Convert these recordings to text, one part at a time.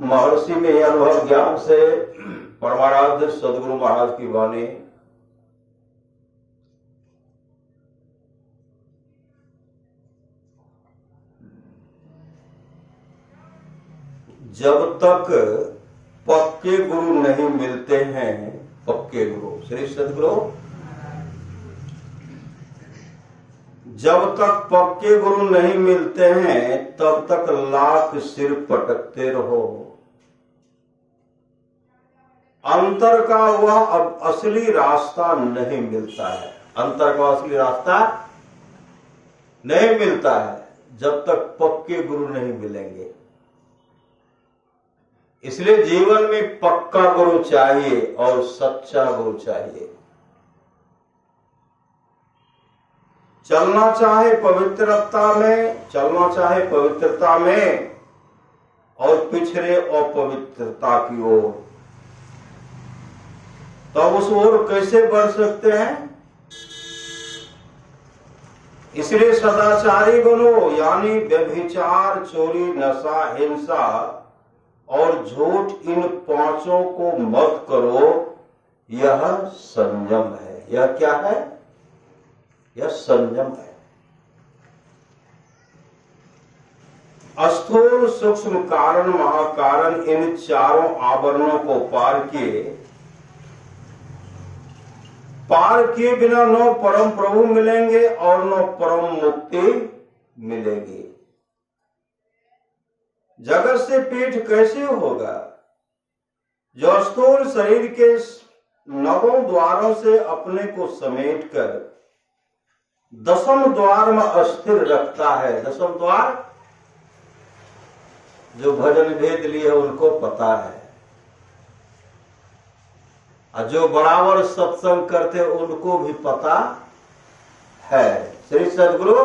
महर्षि में यह अनुभव ज्ञान से परमाराध्य सदगुरु महाराज की वाणी। जब तक पक्के गुरु नहीं मिलते हैं, पक्के गुरु श्री सदगुरु, जब तक पक्के गुरु नहीं मिलते हैं तब तक लाख सिर पटकते रहो। अंतर का वह अब असली रास्ता नहीं मिलता है, अंतर का असली रास्ता नहीं मिलता है जब तक पक्के गुरु नहीं मिलेंगे। इसलिए जीवन में पक्का गुरु चाहिए और सच्चा गुरु चाहिए। चलना चाहे पवित्रता में, चलना चाहे पवित्रता में और पिछड़े अपवित्रता की ओर, तो उस ओर कैसे बढ़ सकते हैं? इसलिए सदाचारी बनो, यानी व्यभिचार, चोरी, नशा, हिंसा और झूठ, इन पांचों को मत करो। यह संयम है। यह क्या है? यह संयम है। स्थूल, सूक्ष्म, कारण, महाकारण, इन चारों आवरणों को पार किए बिना न परम प्रभु मिलेंगे और न परम मुक्ति मिलेगी। जगत से पीठ कैसे होगा? जो स्थूल शरीर के 9 द्वारों से अपने को समेटकर 10वें द्वार में स्थिर रखता है। 10वें द्वार जो भजन भेद लिए उनको पता है, और जो बराबर सत्संग करते उनको भी पता है श्री सदगुरु,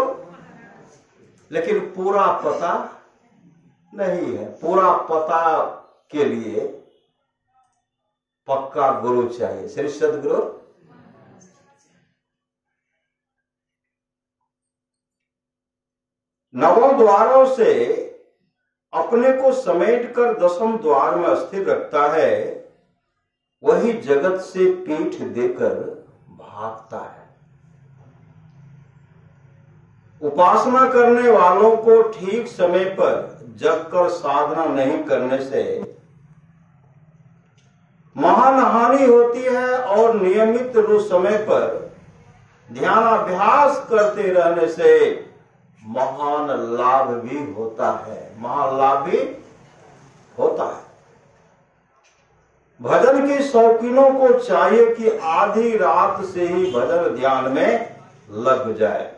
लेकिन पूरा पता नहीं है। पूरा पता के लिए पक्का गुरु चाहिए श्री सदगुरु। नवों द्वारों से अपने को समेटकर 10वें द्वार में स्थिर रखता है, वही जगत से पीठ देकर भागता है। उपासना करने वालों को ठीक समय पर जगकर साधना नहीं करने से महान हानि होती है, और नियमित रूप समय पर ध्यानाभ्यास करते रहने से महान लाभ भी होता है। महान लाभ भी होता है। भजन के शौकीनों को चाहिए कि आधी रात से ही भजन ध्यान में लग जाए।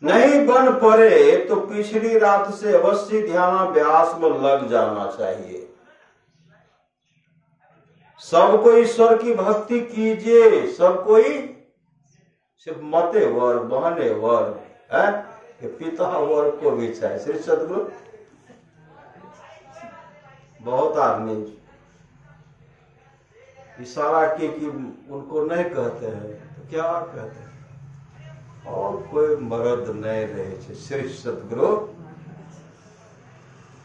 नहीं बन पड़े तो पिछली रात से अवश्य ध्यानाभ्यास में लग जाना चाहिए। सबको ईश्वर की भक्ति कीजिए। सब कोई सिर्फ मते वर, बहने वर, पिता वर को भी चाहिए श्री सदगुरु। बहुत आदमी इशारा किए कि उनको नहीं कहते हैं, तो क्या कहते हैं? और कोई मर्द नहीं रहे श्री सदगुरु।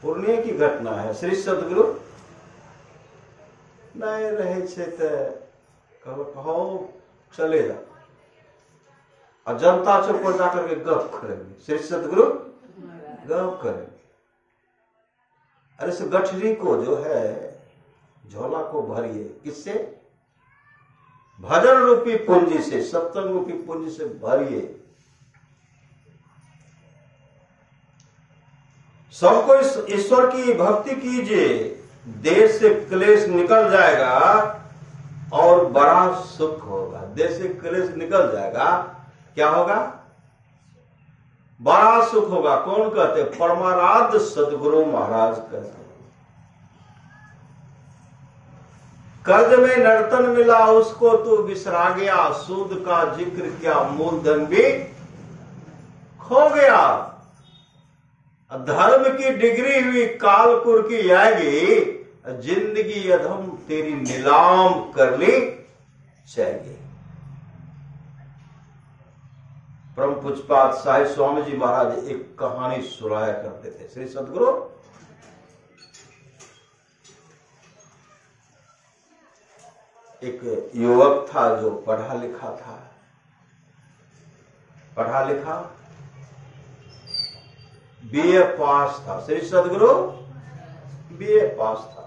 पूर्णिया की घटना है। श्री सदगुरु नहीं रहे कहो चले जा, और जनता चौक पर जाकर के गप करेंगे। श्री सदगुरु गप करेंगे। अरे इस गठरी को जो है झोला को भरिए, किससे? भजन रूपी पूंजी से, सत्संग रूपी पूंजी से भरिए। सबको ईश्वर की भक्ति कीजिए, देश से क्लेश निकल जाएगा और बड़ा सुख होगा। देश से क्लेश निकल जाएगा, क्या होगा? बड़ा सुख होगा। कौन कहते? परमाराध्य सदगुरु महाराज कहते। कर्ज में नर्तन मिला उसको तो बिसरा गया, सूद का जिक्र क्या मूलधन भी खो गया। धर्म की डिग्री हुई कालपुर की आएगी, जिंदगी अधम तेरी नीलाम कर ली चाहिए। परम पूज्यपाद साहिब स्वामी जी महाराज एक कहानी सुनाया करते थे श्री सदगुरु। एक युवक था जो पढ़ा लिखा था, पढ़ा लिखा, बीए पास था। श्री सदगुरु बीए पास था।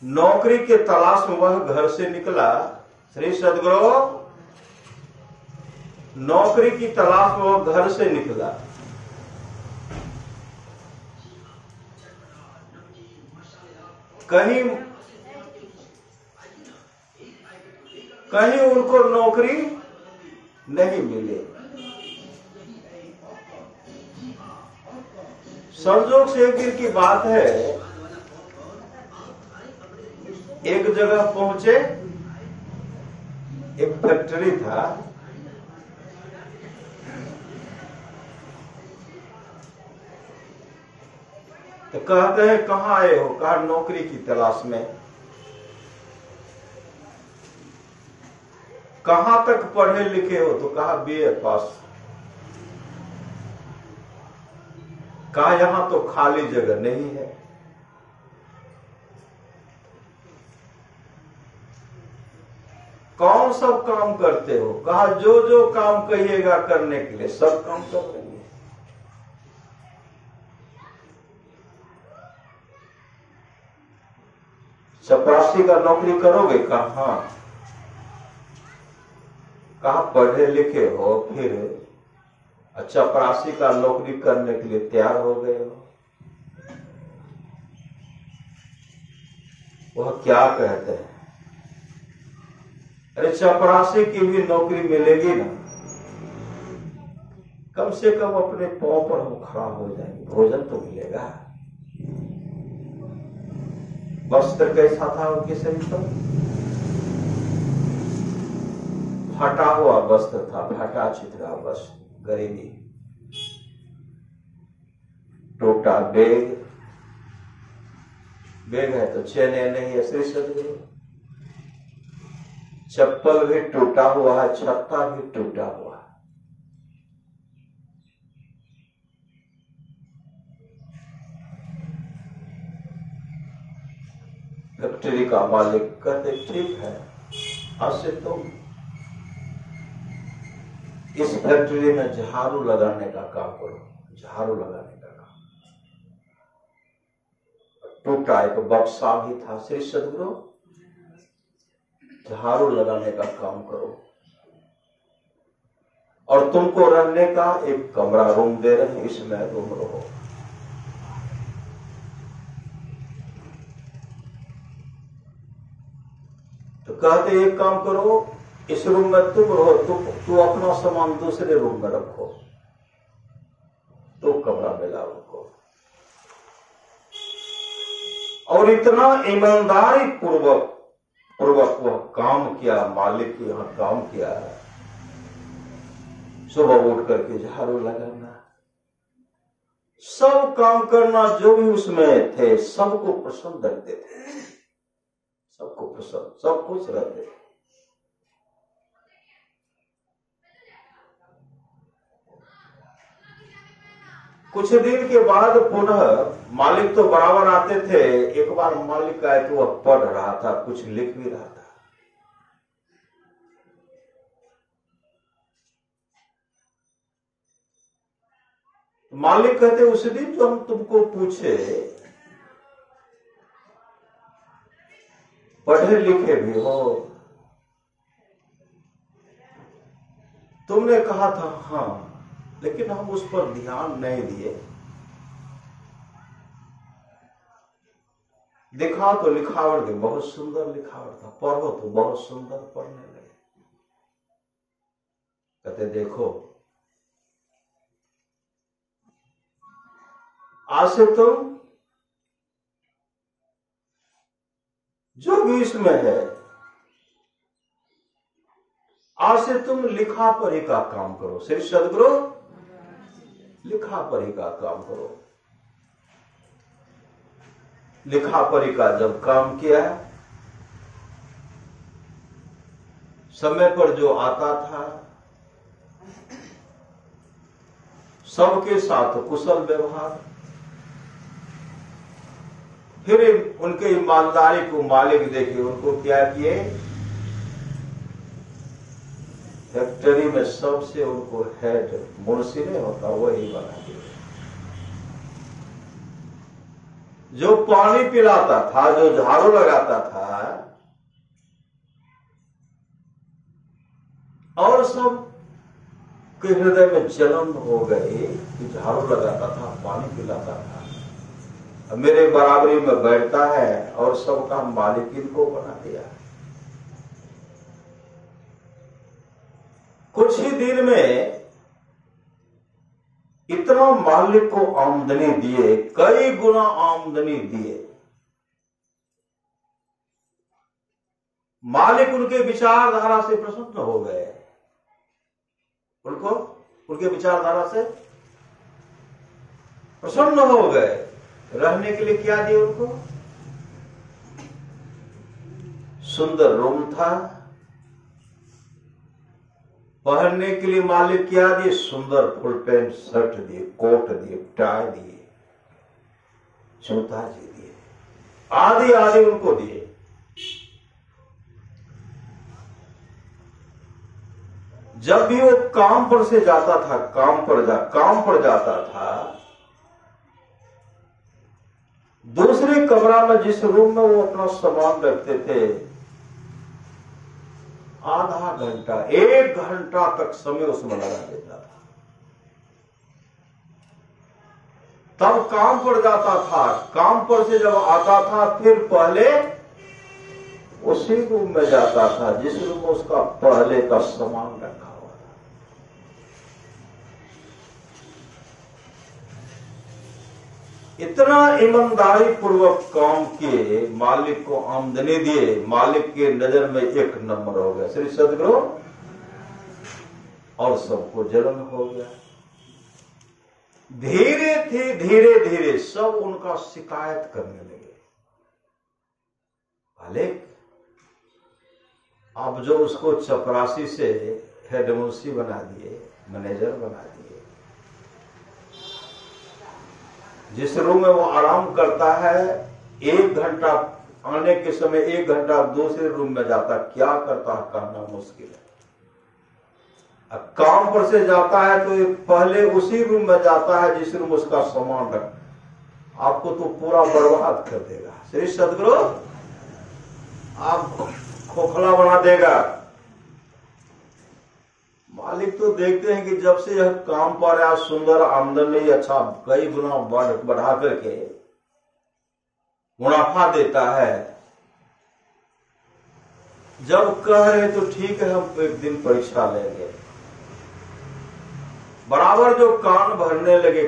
नौकरी के तलाश में वह घर से निकला। श्री सदगुरु नौकरी की तलाश में वह घर से निकला। कहीं कहीं उनको नौकरी नहीं मिली। संजोग से एक दिन की बात है, एक जगह पहुंचे, एक फैक्ट्री था, तो कहते हैं कहाँ आए हो? कहा नौकरी की तलाश में। कहां तक पढ़े लिखे हो? तो कहा बीए पास। कहा यहां तो खाली जगह नहीं है। कौन सब काम करते हो? कहा जो जो काम कहिएगा करने के लिए सब काम कर लेंगे। चपरासी का नौकरी करोगे? कहा हाँ। कहा पढ़े लिखे हो, फिर चपरासी का नौकरी करने के लिए तैयार हो गए हो? वह क्या कहते हैं, अरे चपरासी की भी नौकरी मिलेगी ना, कम से कम अपने पांव पर हम खड़ा हो जाएंगे, भोजन तो मिलेगा। वस्त्र कैसा था उनके शरीर पर? फटा हुआ वस्त्र था, फटा चिथरा वस्त्र, गरीबी, टूटा बैग, बैग है तो चेने नहीं है। श्री सदगुरु चप्पल भी टूटा हुआ है, छत्ता भी टूटा हुआ है। फैक्ट्री का मालिक कहते ठीक है, आज से तुम इस फैक्ट्री में झाड़ू लगाने का काम करो। झाड़ू लगाने का काम। टूटा एक बक्सा भी था। श्री सदगुरु झाड़ू लगाने का काम करो, और तुमको रहने का एक कमरा रूम दे रहे हैं, इसमें रूम रहो। तो कहते एक काम करो, इस रूम में तुम रहो, तू अपना सामान दूसरे रूम में रखो, तो कमरा मिला उनको। और इतना ईमानदारी पूर्वक वह काम किया, मालिक के यहां काम किया है। सुबह उठ करके झाड़ू लगाना, सब काम करना, जो भी उसमें थे सबको प्रसन्न रखते थे, सबको प्रसन्न, सब खुश रहते थे। कुछ दिन के बाद पुनः मालिक तो बराबर आते थे। एक बार मालिक आए तो वह पढ़ रहा था, कुछ लिख भी रहा था। मालिक कहते उस दिन जो हम तुमको पूछे, पढ़े लिखे भी हो, तुमने कहा था हाँ, लेकिन हम उस पर ध्यान नहीं दिए। देखा तो लिखावट भी बहुत सुंदर लिखावट था, पढ़ो तो बहुत सुंदर पढ़ने लगे। कहते देखो, आज से तुम जो भी इसमें है, आज से तुम लिखा पढ़ी का काम करो। श्री सदगुरु लिखा पढ़ी का काम करो। लिखा पढ़ी का जब काम किया, समय पर जो आता था, सबके साथ कुशल व्यवहार, फिर उनके ईमानदारी को मालिक देखे, उनको क्या किए, फैक्ट्री में सबसे उनको हेड मुंशी नहीं होता वही बना दिया। जो पानी पिलाता था, जो झाड़ू लगाता था, और सब के हृदय में जलन हो गई कि झाड़ू लगाता था, पानी पिलाता था, मेरे बराबरी में बैठता है और सबका मालिक इनको बना दिया। कुछ ही दिन में इतना मालिक को आमदनी दिए, कई गुना आमदनी दिए। मालिक उनके विचारधारा से प्रसन्न हो गए, उनके विचारधारा से प्रसन्न हो गए। रहने के लिए क्या दिए उनको, सुंदर रूम था। पहनने के लिए मालिक क्या दिए, सुंदर फुल पैंट शर्ट दिए, कोट दिए, टाई दिए, जूता दिए, आदि आदि उनको दिए। जब भी वो काम पर से जाता था, काम पर जाता था, दूसरे कमरा में जिस रूम में वो अपना सामान रखते थे, आधा घंटा 1 घंटा तक समय उसमें लगा देता था। तब काम पर जाता था, काम पर से जब आता था फिर पहले उसी रूम में जाता था जिस रूम में उसका पहले का सामान रखा हुआ था। इतना ईमानदारी पूर्वक काम किए, मालिक को आमदनी दिए, मालिक के नजर में 1 नंबर हो गया श्री सदगुरु, और सबको जलन हो गया। धीरे धीरे सब उनका शिकायत करने लगे। मालिक अब जो उसको चपरासी से हेड मुंशी बना दिए, मैनेजर बना दिए, जिस रूम में वो आराम करता है 1 घंटा आने के समय 1 घंटा दूसरे रूम में जाता, क्या करता है कहना मुश्किल है। अब काम पर से जाता है तो पहले उसी रूम में जाता है जिस रूम उसका सामान रख, आपको तो पूरा बर्बाद कर देगा श्री सदगुरु, आप खोखला बना देगा। मालिक तो देखते हैं कि जब से यह काम पर आया, सुंदर आमदनी अच्छा कई गुना बढ़ा करके मुनाफा देता है। जब कह रहे तो ठीक है हम एक दिन परीक्षा लेंगे, बराबर जो कान भरने लगे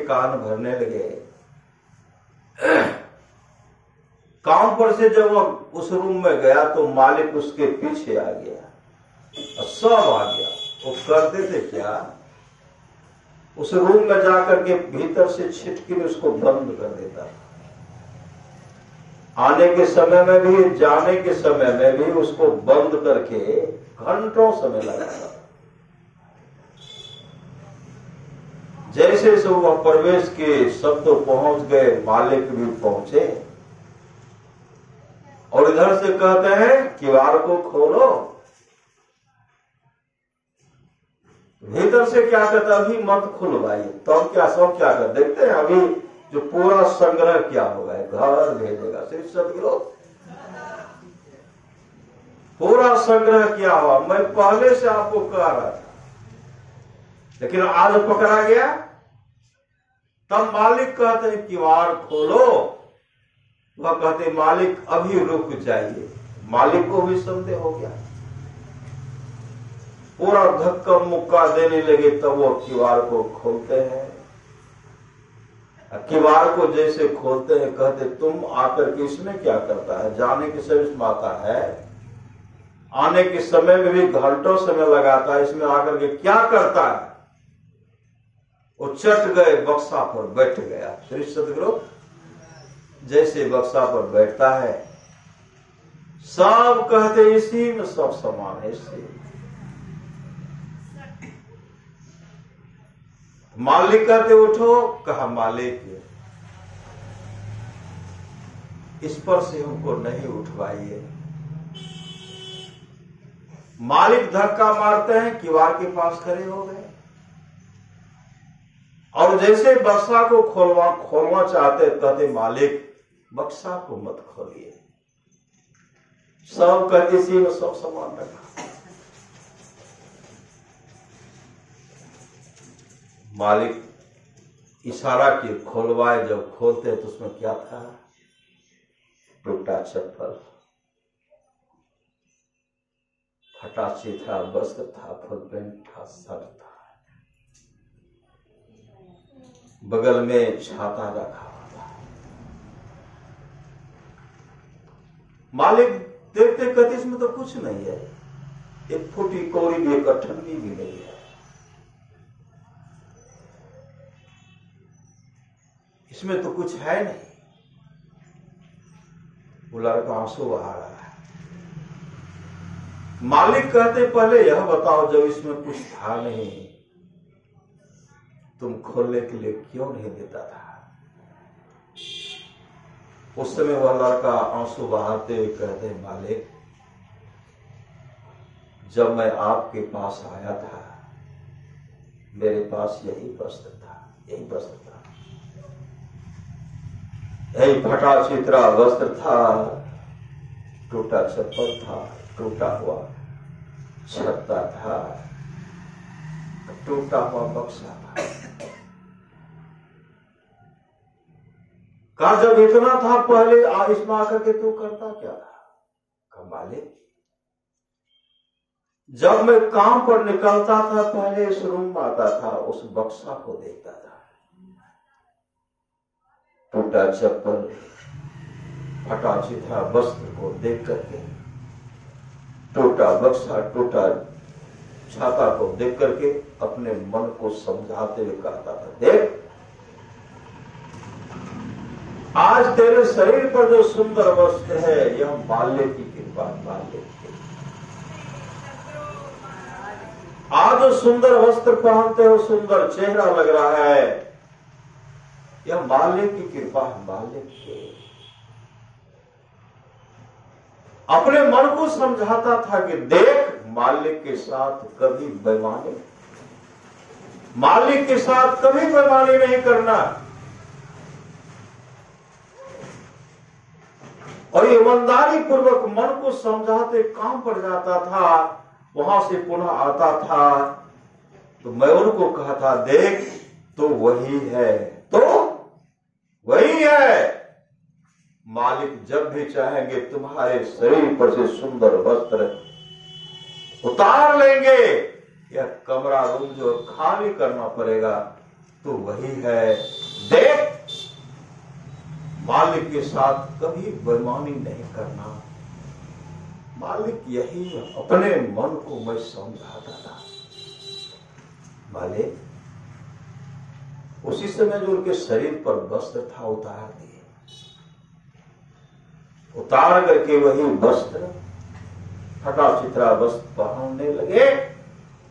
काम पर से जब वो उस रूम में गया तो मालिक उसके पीछे आ गया, सब आ गया। वो करते थे क्या, उस रूम में जाकर के भीतर से छिटकी में उसको बंद कर देता। आने के समय में भी जाने के समय में भी उसको बंद करके घंटों समय लगाता। जैसे वह प्रवेश के सब तो पहुंच गए, मालिक भी पहुंचे और इधर से कहते हैं किवाड़ को खोलो। भीतर से क्या कहता, अभी मत खुलवाइए, तब क्या सब क्या कर देखते हैं, अभी जो पूरा संग्रह क्या होगा, घर भेजेगा श्री सदगुरु, पूरा संग्रह क्या हुआ। मैं पहले से आपको कह रहा था, लेकिन आज पकड़ा गया। तब मालिक कहते हैं किवाड़ खोलो, वह कहते मालिक अभी रुक जाइए। मालिक को भी संदेह हो गया, पूरा धक्का मुक्का देने लगे, तब वो किवाड़ को खोलते हैं। किवाड़ को जैसे खोलते हैं कहते तुम आकर के इसमें क्या करता है, जाने के समय इसमें आता है, आने के समय में भी घंटों समय लगाता है, इसमें आकर के क्या करता है। वो चट गए, बक्सा पर बैठ गया श्री सदगुरु। जैसे बक्सा पर बैठता है सब कहते इसी में सब समान है, इसी मालिक कहते उठो, कहा मालिक इस पर से हमको नहीं उठवाइए। मालिक धक्का मारते हैं, किवाड़ के पास खड़े हो गए और जैसे बक्सा को खोलना चाहते, कहते मालिक बक्सा को मत खोलिए, सब कहते इसी में सब सामान रखा। मालिक इशारा किए, खोलवाए। जब खोलते तो उसमें क्या था? टूटा चप्पल, फटा चिथड़ा वस्त्र था, फुल पैंट था, सर था, बगल में छाता रखा हुआ था। मालिक देखते कहते इसमें तो कुछ नहीं है, एक फूटी कौड़ी भी, एक अठन्नी भी नहीं है, इसमें तो कुछ है नहीं। वो लड़का आंसू बहा रहा है। मालिक कहते पहले यह बताओ, जब इसमें कुछ था नहीं तुम खोलने के लिए क्यों नहीं देता था? उस समय वह लड़का आंसू बहाते हुए कहते, मालिक जब मैं आपके पास आया था मेरे पास यही वस्त्र था, यही वस्त्र था, यही फटा चिथड़ा वस्त्र था, टूटा चप्पल था, टूटा हुआ छत्ता था, टूटा हुआ बक्सा था। कहा जब इतना था पहले इसमें आकर के तू करता क्या था? कहा मालिक जब मैं काम पर निकलता था पहले इस रूम में आता था, उस बक्सा को देखता था, टूटा चप्पल फटा चिथड़ा वस्त्र को देख करके, टूटा बक्सा टूटा छाता को देख करके अपने मन को समझाते हुए कहता था, देख आज तेरे शरीर पर जो सुंदर वस्त्र है यह मालिक की कृपा, मालिक की। आज जो सुंदर वस्त्र पहनते हो, सुंदर चेहरा लग रहा है, यह मालिक की कृपा है, मालिक की। अपने मन को समझाता था कि देख मालिक के साथ कभी बेईमानी, मालिक के साथ कभी बेईमानी नहीं करना। और ईमानदारी पूर्वक मन को समझाते काम पर जाता था, वहां से पुनः आता था तो मैं उनको कहता, देख तो वही है, तो वही है। मालिक जब भी चाहेंगे तुम्हारे शरीर पर से सुंदर वस्त्र उतार लेंगे, यह कमरा रूम जो खाली करना पड़ेगा, तो वही है। देख मालिक के साथ कभी बेईमानी नहीं करना। मालिक यही अपने मन को मैं समझाता था। मालिक उसी समय जो उनके शरीर पर वस्त्र था उतार दिए, उतार करके वही वस्त्र फटा चिथड़ा वस्त्र पहनने लगे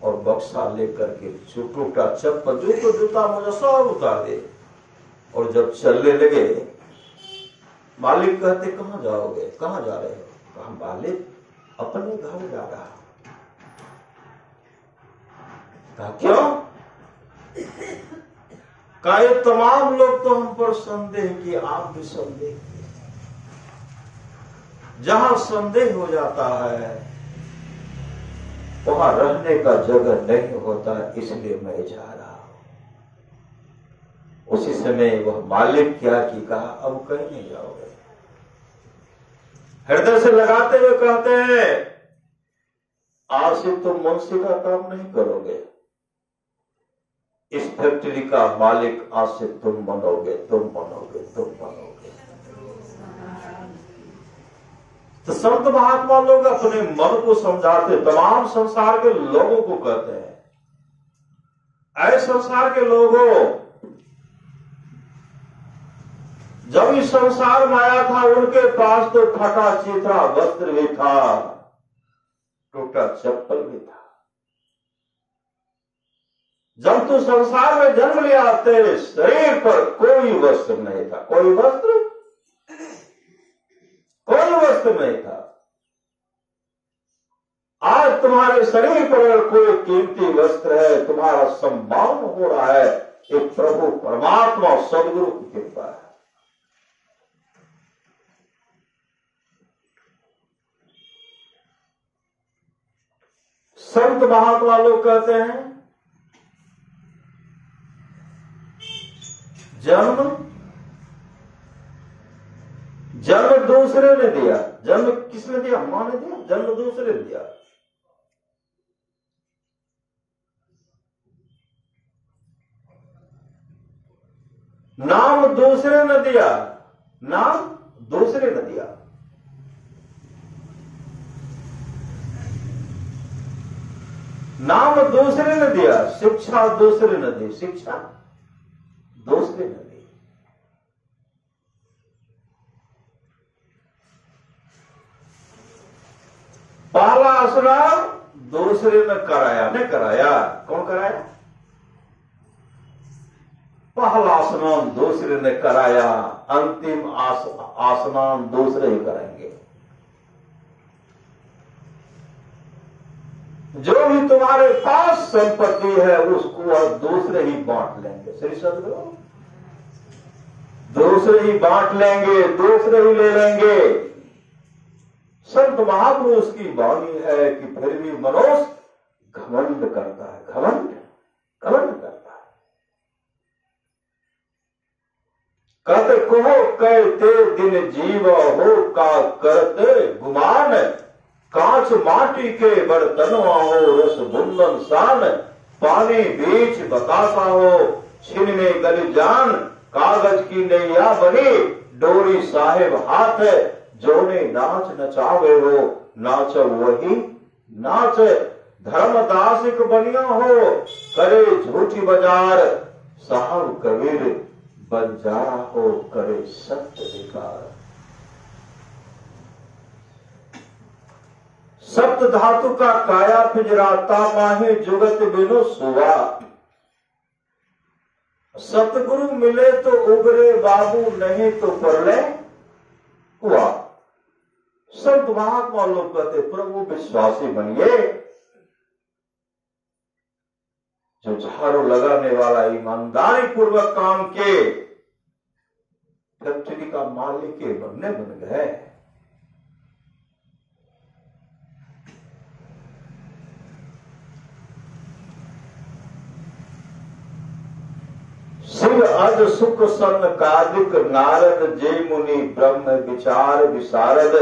और बक्सा लेकर के टूटा चप्पल जूता मोजा सब उतार दिए और जब चलने लगे, मालिक कहते कहां जाओगे, कहां जा रहे हो? कहा मालिक अपने घर जा रहा। कहा क्यों? कहा ये तमाम लोग तो हम पर संदेह किए, आप भी संदेह किए। जहां संदेह हो जाता है वहां रहने का जगह नहीं होता, इसलिए मैं जा रहा हूं। उसी समय वह मालिक क्या कि कहा अब कहीं नहीं जाओगे। हृदय से लगाते हुए कहते हैं आज से तुम मुंशी का काम नहीं करोगे, इस फैक्ट्री का मालिक आज से तुम बनोगे, तुम बनोगे, तुम बनोगे। तो संत महात्मा लोग अपने मन को समझाते तमाम संसार के लोगों को कहते हैं, ऐ संसार के लोगों, जब इस संसार में आया था उनके पास तो फटा चिथड़ा वस्त्र भी था, टूटा चप्पल भी था। जब तू संसार में जन्म लिया तेरे शरीर पर कोई वस्त्र नहीं था, कोई वस्त्र वस्त्र नहीं था। आज तुम्हारे शरीर पर अगर कोई कीमती वस्त्र है, तुम्हारा सम्मान हो रहा है, एक प्रभु परमात्मा सदगुरु की कृपा है। संत महात्मा लोग कहते हैं जन्म दूसरे ने दिया। जन्म किसने दिया? मां ने दिया। जन्म दूसरे ने दिया। नाम दूसरे ने दिया। नाम दूसरे ने दिया। नाम दूसरे ने दिया, शिक्षा दूसरे ने दी। शिक्षा दूसरे ने दी। पहला स्नान दूसरे ने कराया। नहीं कराया? कौन कराया? पहला स्नान दूसरे ने कराया, अंतिम स्नान दूसरे ही करेंगे। जो भी तुम्हारे पास संपत्ति है उसको अब दूसरे ही बांट लेंगे। श्री सदगुरु दूसरे ही बांट लेंगे, दूसरे ही ले लेंगे। संत महापुरुष की वाणी है कि फिर भी मनुष्य घमंड करता है। घमंड करता है। कहते कहो कहते दिन जीव हो का करते गुमान, कांच माटी के बर्तनवा हो रस बुंदन शान, पानी बीच बतासा हो छिन में गली जान, कागज की नैया बनी डोरी साहेब हाथ, जोने नाच नचावे हो नाच वही नाच, धर्मदासिक बनिया हो करे झूठी बाजार, साहब कबीर बंजारा हो करे सत्य विकार। सप्त धातु का काया पिजराता माहे जुगत बिनु सुवा, सतगुरु मिले तो उगरे बाबू नहीं तो परले हुआ। संत महात्मा लोग कहते प्रभु विश्वासी बनिए। जो झाड़ू लगाने वाला ईमानदारी पूर्वक काम के फैक्ट्री का मालिक के बनने बन गए। शिव अज सुख सन कादिक नारद जय मुनि ब्रह्म विचार विशारद,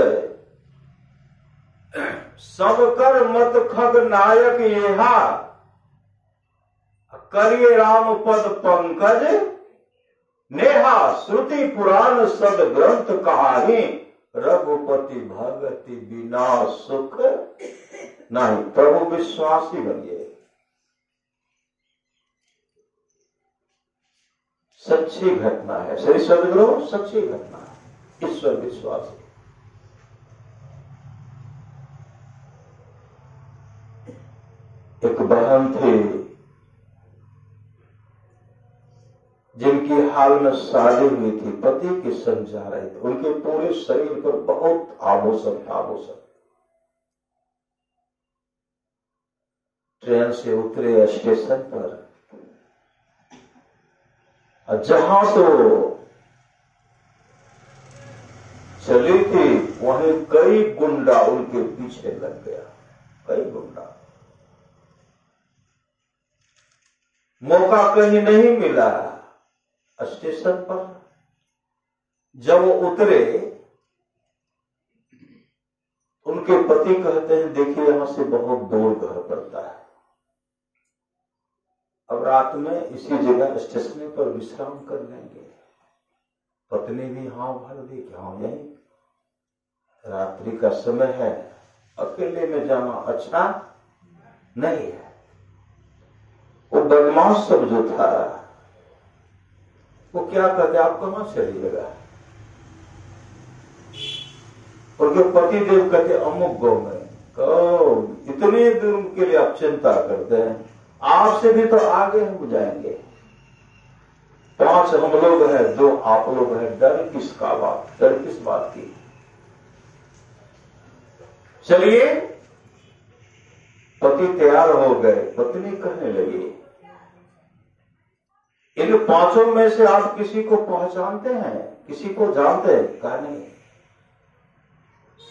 सब कर मत खग नायक येहा, करिए राम पद पंकज नेहा, श्रुति पुराण सद ग्रंथ कहानी, रघुपति भगति बिना सुख नहीं। प्रभु विश्वासी बनिए। सच्ची घटना है श्री सदगुरु, सच्ची घटना है। ईश्वर विश्वासी एक बहन थी जिनकी हाल में शादी हुई थी, पति के संग जा रहे थे। उनके पूरे शरीर पर बहुत आभूषण था। ट्रेन से उतरे स्टेशन पर, जहां से वो चली थी वहीं कई गुंडा उनके पीछे लग गया। कई गुंडा। मौका कहीं नहीं मिला। स्टेशन पर जब वो उतरे, उनके पति कहते हैं देखिए यहां से बहुत दूर घर पड़ता है, अब रात में इसी जगह स्टेशन पर विश्राम कर लेंगे। पत्नी भी हाँ भर दी कि हाँ यही रात्रि का समय है, अकेले में जाना अच्छा नहीं है। वो बदमाश सब जो था वो क्या कहते आप कहां चलिएगा? उनके पति देव कहते अमुक गांव में। कहो इतने दूर के लिए आप चिंता करते हैं, आपसे भी तो आगे हम जाएंगे। 5 हम लोग हैं, 2 आप लोग हैं, डर किसका बात? डर किस बात की? चलिए, पति तैयार हो गए, पत्नी कहने लगी, इन पांचों में से आप किसी को पहचानते हैं, किसी को जानते हैं? कहा नहीं।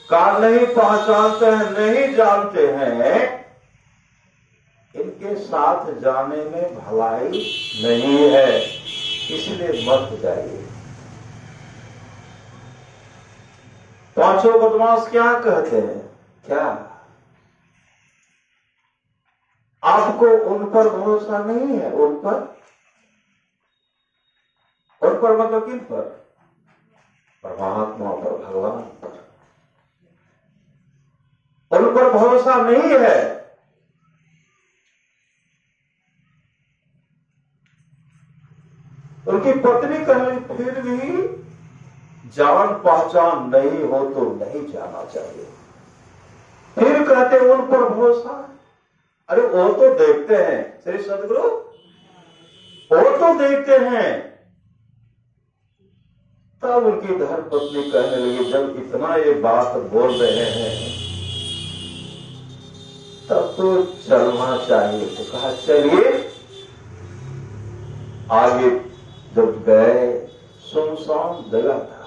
कहा नहीं पहचानते हैं, नहीं जानते हैं, इनके साथ जाने में भलाई नहीं है, इसलिए मत जाइए। पांचों बदमाश क्या कहते हैं? क्या आपको उन पर भरोसा नहीं है? उन पर मतलब किन पर? परमात्मा पर, भगवान पर। उन पर भरोसा नहीं है। उनकी पत्नी कहे फिर भी जान पहचान नहीं हो तो नहीं जाना चाहिए। फिर कहते उन पर भरोसा। अरे वो तो देखते हैं श्री सदगुरु, वो तो देखते हैं। तब उनकी धर्मपत्नी कहने लगी, जब इतना ये बात बोल रहे हैं तब तो चलना चाहिए। तो कहा चलिए। आगे जब गए, सुनसान जगह था।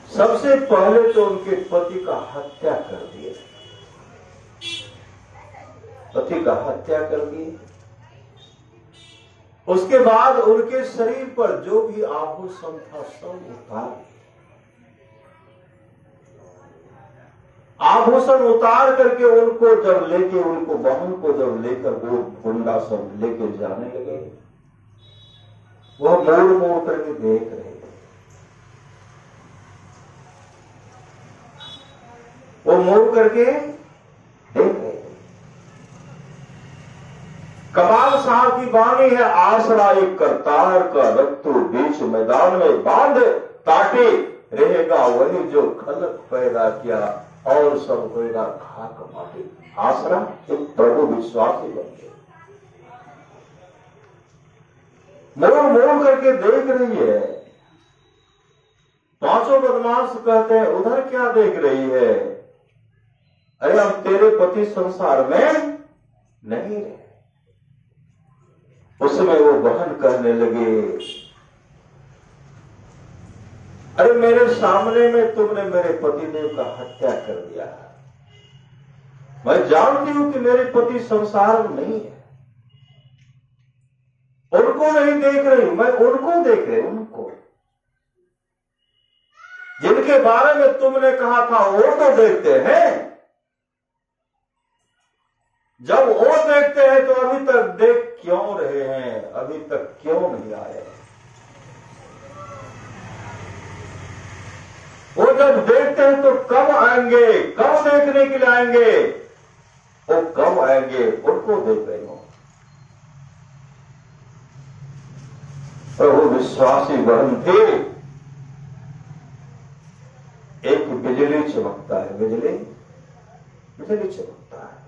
सबसे पहले तो उनके पति का हत्या कर दिए, पति का हत्या कर दिए। उसके बाद उनके शरीर पर जो भी आभूषण था सब उतार दिए। आभूषण उतार करके उनको जब लेके, उनको बहन को जब लेकर वो गुंडा सब लेके जाने लगे, वह मोड़ मोड़ करके देख रहे थे। वो मोड़ करके देख रहे थे। कमाल साहब की वाणी है, आसरा एक करतार का रक्तु बीच मैदान में बांध, ताकि रहेगा वही जो खलक पैदा किया और सब होगा खाक माटी। आसरा एक प्रभु विश्वासी बन गए। मोड़ मोड़ करके देख रही है। पांचों बदमाश कहते हैं, उधर क्या देख रही है? अरे हम तेरे पति संसार में नहीं रहे। उसमें वो बहन कहने लगे, अरे मेरे सामने में तुमने मेरे पतिदेव का हत्या कर दिया। मैं जानती हूं कि मेरे पति संसार में नहीं है। उनको नहीं देख रही, मैं उनको देख रही, उनको जिनके बारे में तुमने कहा था वो तो देखते हैं। जब वो देखते हैं तो अभी तक देख क्यों रहे हैं? अभी तक क्यों नहीं आए? वो जब देखते हैं तो कब आएंगे? कब देखने के लिए आएंगे? वो कब आएंगे? उनको देख रहे हो। प्रभु विश्वासी बहन थे। एक बिजली चमकता है, बिजली चमकता है।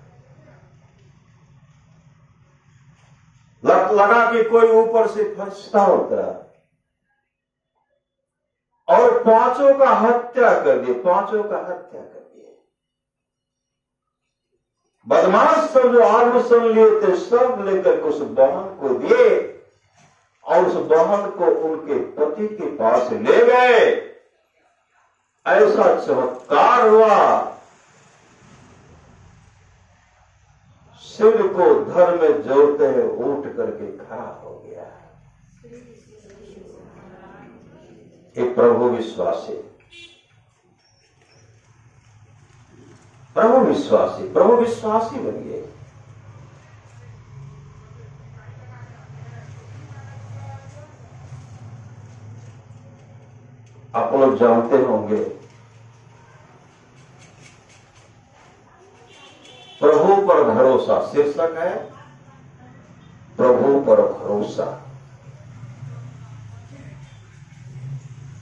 लगा कि कोई ऊपर से फरिश्ता होता है और पांचों का हत्या कर दिए, पांचों का हत्या कर दिए। बदमाश सब जो आभूषण लिए थे सब लेकर उस बहन को दिए और उस बहन को उनके पति के पास ले गए। ऐसा चमत्कार हुआ, सिर को धर में जोड़ते हुए उठ करके खड़ा हो गया। एक प्रभु विश्वासी, प्रभु विश्वासी बनिए। आप लोग जानते होंगे, प्रभु पर भरोसा शीर्षक है, प्रभु पर भरोसा।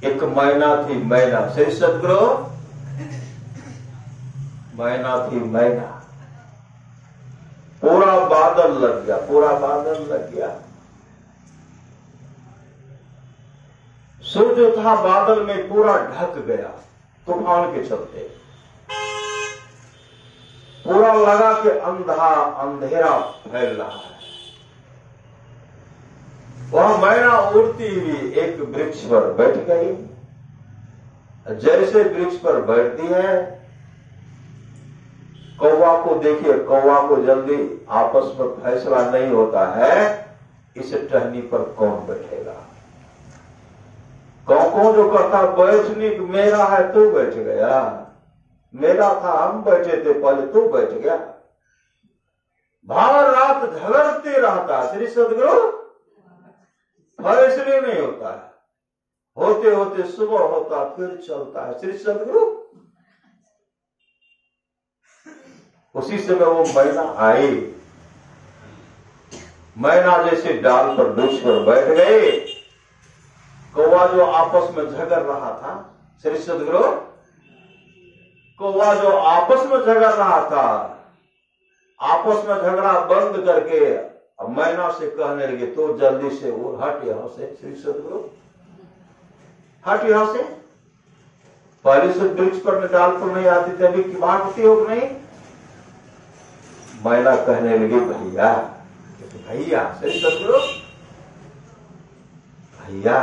एक मैना थी, मैना श्री सदगुरु, मैना थी मैना। पूरा बादल लग गया, पूरा बादल लग गया। सूर्य था बादल में पूरा ढक गया तूफान के चलते, पूरा लगा कि अंधेरा फैल रहा है। वह मैना उड़ती हुई एक वृक्ष पर बैठ गई। जैसे वृक्ष पर बैठती है, कौवा को देखिए, कौवा को जल्दी आपस में फैसला नहीं होता है इस टहनी पर कौन बैठेगा। कौन जो कहता बैठने मेरा है तू बैठ गया, मेरा था हम बैठे थे पहले तू बैठ गया। भार रात झगड़ते रहता है। श्री सदगुरु फैसले नहीं होता है, होते होते सुबह होता फिर चलता है। श्री सदगुरु उसी समय वो मैना आई। मैना जैसे डाल पर वृक्ष पर बैठ गए, कौवा जो आपस में झगड़ रहा था, श्री सदगुरु कौवा जो आपस में झगड़ रहा था, आपस में झगड़ा बंद करके अब मैना से कहने लगे तो जल्दी से वो हट यहां से। श्री सदगुरु हट यहां से। पहले से वृक्ष पर डाल पर नहीं आती थी, अभी की बात होती हो नहीं। मैना कहने लगी भैया, भैया श्री सदगुरु भैया,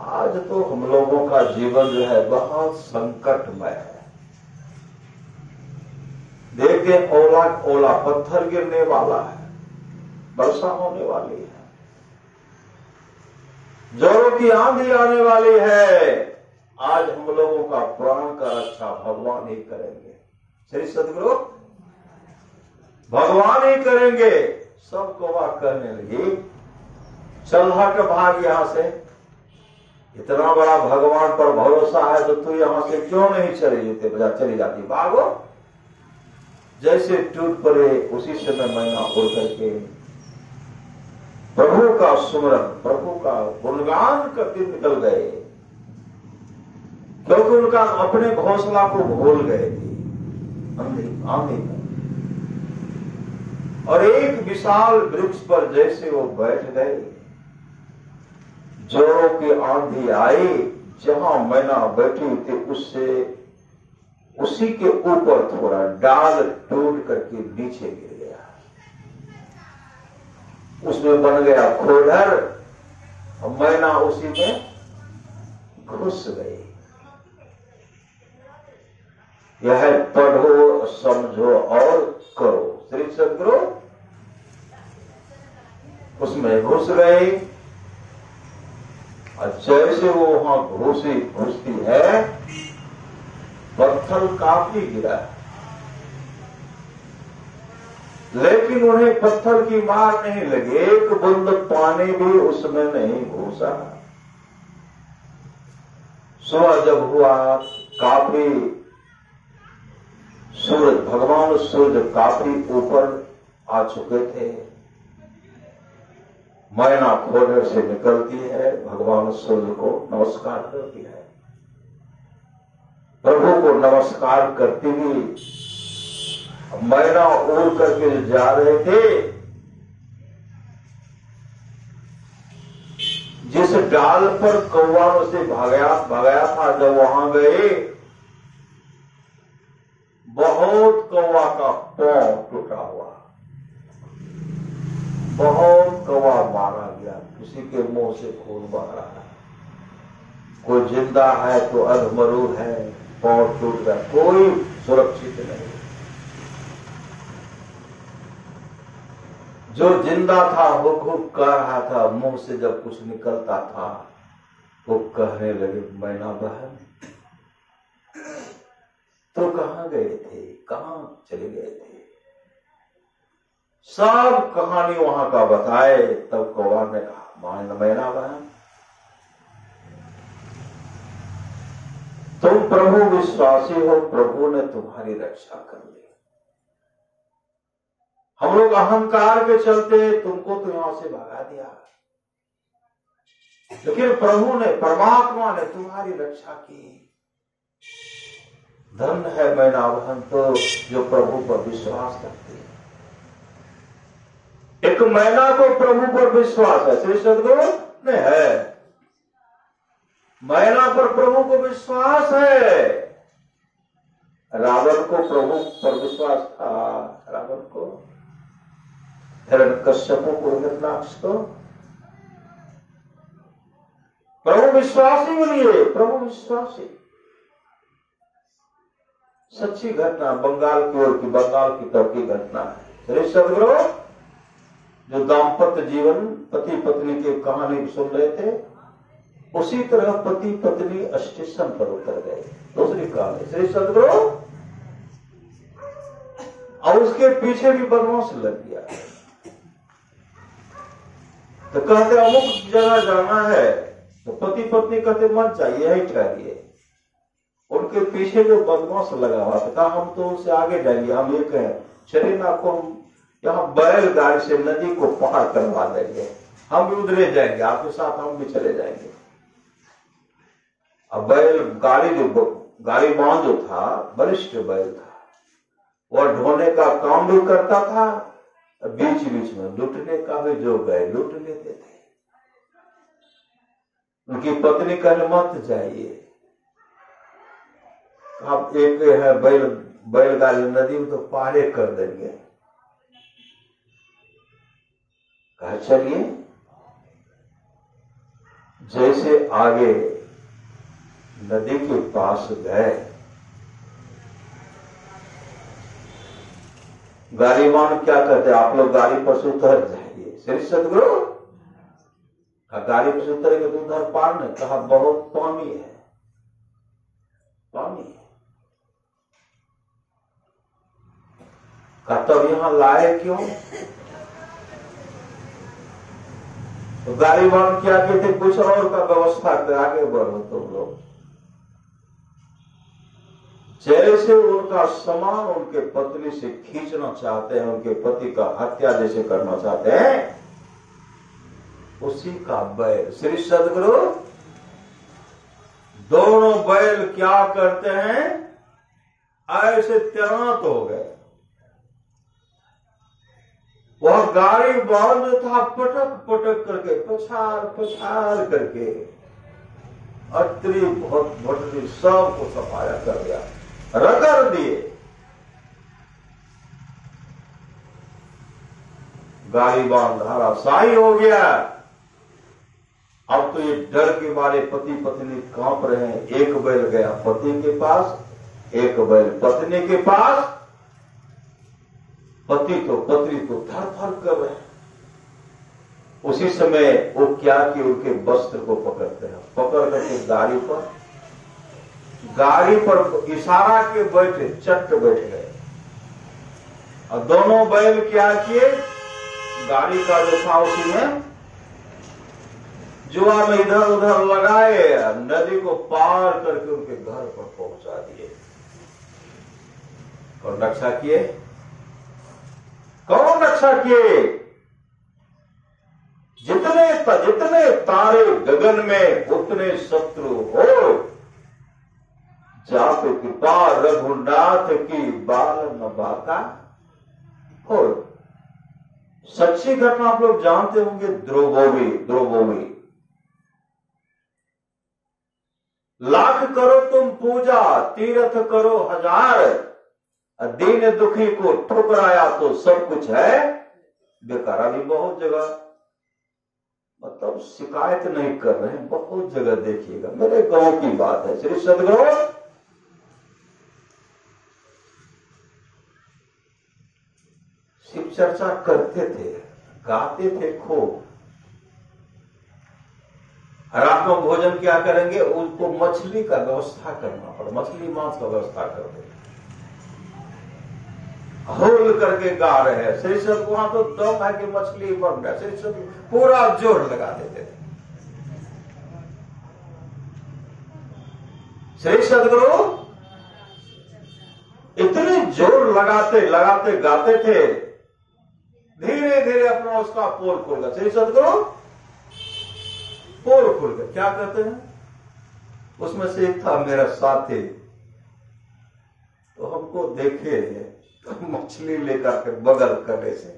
आज तो हम लोगों का जीवन जो है बहुत संकटमय है। देखते ओला ओला पत्थर गिरने वाला है, वर्षा होने वाली है, जोरों की आंधी आने वाली है। आज हम लोगों का प्राण का रक्षा भगवान ही करेंगे। श्री सदगुरु भगवान ही करेंगे। सब कौवा कहने लगी चल हट भाग यहां से, इतना बड़ा भगवान पर भरोसा है तो तू यहां से क्यों नहीं चली जाती, भागो। जैसे टूट पड़े उसी समय मैना उड़ करके प्रभु का सुमरन, प्रभु का गुणगान करके निकल गए, क्योंकि उनका अपने घोंसला को भूल गए थे आंधी में। और एक विशाल वृक्ष पर जैसे वो बैठ गए, जोरों की आंधी आई, जहां मैना बैठी थी उससे उसी के ऊपर थोड़ा डाल टूट करके नीचे गिर गया, उसमें बन गया खोडर, मैना उसी में घुस गई। यह पढ़ो समझो और करो। श्री सदगुरु उसमें घुस गई और जैसे वो वहां घुसती है, पत्थर काफी गिरा, लेकिन उन्हें पत्थर की मार नहीं लगी, एक बूंद पानी भी उसमें नहीं घुसा। सुबह जब हुआ, काफी सूरज, भगवान सूर्य काफी ऊपर आ चुके थे। मैना खोडर से निकलती है, भगवान सूर्य को नमस्कार करती है, प्रभु को नमस्कार करती हुई मैना उड़ करके जा रहे थे। जिस डाल पर कौवा से भगाया था, जब वहां गए, बहुत कौवा का पांव टूटा हुआ, बहुत कौवा मारा गया, किसी के मुंह से खून बह रहा है, कोई जिंदा है तो अधमरू है, पांव टूट गया, कोई सुरक्षित नहीं। जो जिंदा था वो खूब कह रहा था, मुंह से जब कुछ निकलता था वो कहने लगे मैना बहन तो कहां गए थे, कहां चले गए थे। सब कहानी वहां का बताए। तब कौवा ने कहा मैना बहन तुम प्रभु विश्वासी हो, प्रभु ने तुम्हारी रक्षा कर ली। हम लोग अहंकार के चलते तुमको तो यहां से भगा दिया, लेकिन प्रभु ने, परमात्मा ने तुम्हारी रक्षा की। धन्य है मैना बहन तो जो प्रभु पर विश्वास करती है। एक मैना को प्रभु पर विश्वास है, श्री सदगुरु ने है। मैना पर प्रभु को विश्वास है। रावण को प्रभु पर विश्वास था, रावण को, हिरण्यकश्यप को, हिरण्याक्ष को प्रभु विश्वासी बनिए, प्रभु विश्वासी। सच्ची घटना, बंगाल की ओर की, बंगाल की तरफ की घटना है। श्री सदगुरु जो दाम्पत्य जीवन, पति पत्नी की कहानी सुन रहे थे, उसी तरह पति पत्नी स्टेशन पर उतर गए। दूसरी कहानी श्री सदगुरु, और उसके पीछे भी बदमाश लग गया। तो कहते अमुक जगह जाना है, तो पति पत्नी कहते मत जाइए, यही ठहरिए। उनके पीछे जो बदमाश लगा हुआ था, हम तो उनसे आगे जाएंगे, हम ये कहें चलिए ना, आपको हम यहाँ बैलगाड़ी से नदी को पार करवा देंगे, हम भी उधरे जाएंगे, आपके साथ हम भी चले जाएंगे। अब बैल गाड़ी, जो गाड़ी बांध जो था, वरिष्ठ बैल था, वह ढोने का काम भी करता था, बीच बीच में लूटने का भी जो गए लूट लेते थे। उनकी पत्नी कहने मत जाइए, आप एक है बैलगाड़ी नदी में तो पारे कर देंगे। कहा चलिए। जैसे आगे नदी के पास गए, गाड़ीवान क्या कहते, आप लोग गाड़ी पर से उतर जाइए। श्री सदगुरु गाड़ी पर से उतरेंगे तो उधर पार नहीं, कहा बहुत पानी है, पानी है। कहा तब यहां लाए क्यों? तो गाड़ीवान क्या कहते, कुछ और का व्यवस्था कर आगे बढ़ो तुम लोग। जैसे उनका सामान उनके पत्नी से खींचना चाहते हैं, उनके पति का हत्या जैसे करना चाहते हैं, उसी का बैल श्री सदगुरु दोनों बैल क्या करते हैं, ऐसे तैनात हो गए। वह गाड़ी बांध था, पटक पटक करके, पछाड़ पछाड़ करके, अत्री बहुत भटरी सबको सफाया कर दिया, रगड़ दिए। गाड़ी बांध धराशायी हो गया। अब तो ये डर के मारे पति पत्नी कांप रहे हैं। एक बैल गया पति के पास, एक बैल पत्नी के पास। पति तो पत्नी तो थर थर कर रहे हैं। उसी समय वो क्या कि उनके वस्त्र को पकड़ते हैं, पकड़ करके गाड़ी पर इशारा के बैठे, चट बैठ गए। और दोनों बैल क्या किए, गाड़ी का जो था उसी में जुआ में इधर उधर लगाए, नदी को पार करके उनके घर पर पहुंचा दिए। कौन रक्षा किए, कौन रक्षा किए? जितने तारे गगन में उतने शत्रु हो, जाप कृपा रघुनाथ की बाल न बाका हो। सच्ची घटना आप लोग जानते होंगे, द्रौपदी। लाख करो तुम पूजा, तीर्थ करो हजार, दीन दुखी को ठुकराया तो सब कुछ है बेकारा। भी बहुत जगह मतलब शिकायत नहीं कर रहे हैं, बहुत जगह देखिएगा। मेरे गांव की बात है, श्री सदगुरु शिव चर्चा करते थे, गाते थे खूब। रात में भोजन क्या करेंगे, उसको मछली का व्यवस्था करना पड़ा, मछली मांस का व्यवस्था कर दे, होल करके गा रहे हैं। श्री सदगुरु वहां तो दम है कि मछली बन गया, श्री सदगुरु पूरा जोर लगा देते थे। श्री सदगुरु इतने जोर लगाते गाते थे, धीरे धीरे अपना उसका पोल खुल गया। श्री सदगुरु पोल खुल गया, क्या कहते हैं, उसमें से एक था मेरा साथी, तो हमको देखे तो मछली लेकर के बगल करने से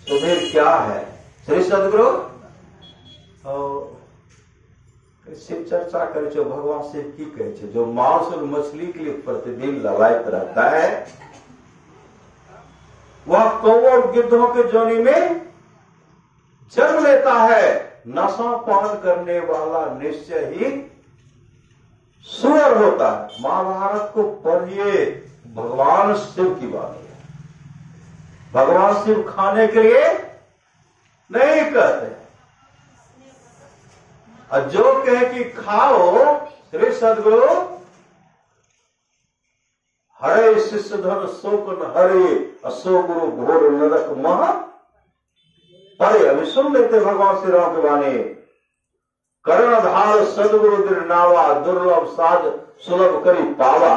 तो फिर क्या है श्री सदगुरु शिव चर्चा करे छो भगवान शिव की कहे छे जो मांस और मछली के लिए प्रतिदिन ललायत रहता है वह कौओं गिद्धों के जोनी में जन्म लेता है। नशा पान करने वाला निश्चय ही सुअर होता है। महाभारत को पढ़िए, भगवान शिव की बात है। भगवान शिव खाने के लिए नहीं कहते, और जो कहे कि खाओ श्री सदगुरु हरे शिष्य धन शोक न हरे असो गुरु घोर नरक महा परे। अभी सुन लेते भगवान श्री राम की वाणी। कर्णधार सदगुरु दृढ़नावा दुर्लभ साज सुलभ करी पावा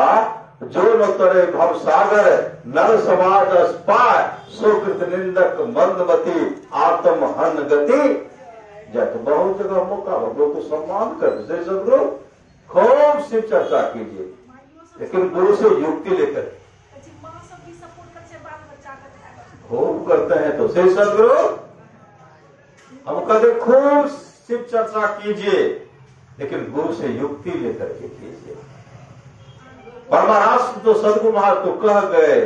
जो न तरे भव सागर नर समाज अस्पाय सुकृत निंदक मंदमती आत्म हन गति। जब बहुत जगह मौका लोग तो सम्मान करते श्री सदगुरु खूब शिव चर्चा कीजिए, लेकिन गुरु से युक्ति लेकर खूब करते हैं। तो श्री सदगुरु हम कहते खूब शिव चर्चा कीजिए, लेकिन गुरु से युक्ति लेकर के कीजिए। परमाराष्ट्र तो सदगुरु महाराज तो कह गए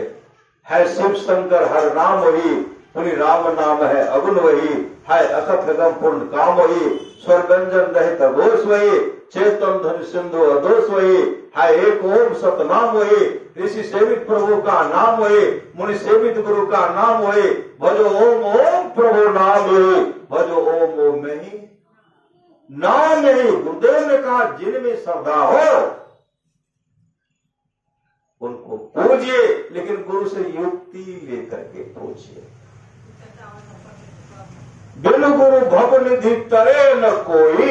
है शिव शंकर हर नाम वही पुनि राम नाम है अगुण वही है अकथ गम पूर्ण काम वही स्वर व्यंजन रहित घोष वही चेतन धन सिंधु अदोष वही है एक ओम सतनाम वही ऋषि सेवित प्रभु का नाम वही मुनि सेवित गुरु का नाम वही भजो ओम ओम प्रभु नाम वही भजो ओम ओम में ही नाम नहीं। गुरुदेव ने कहा जिनमें श्रद्धा हो उनको पूजिए, लेकिन गुरु से युक्ति लेकर के पूजिए। बिन गुरु भव निधि तरे न कोई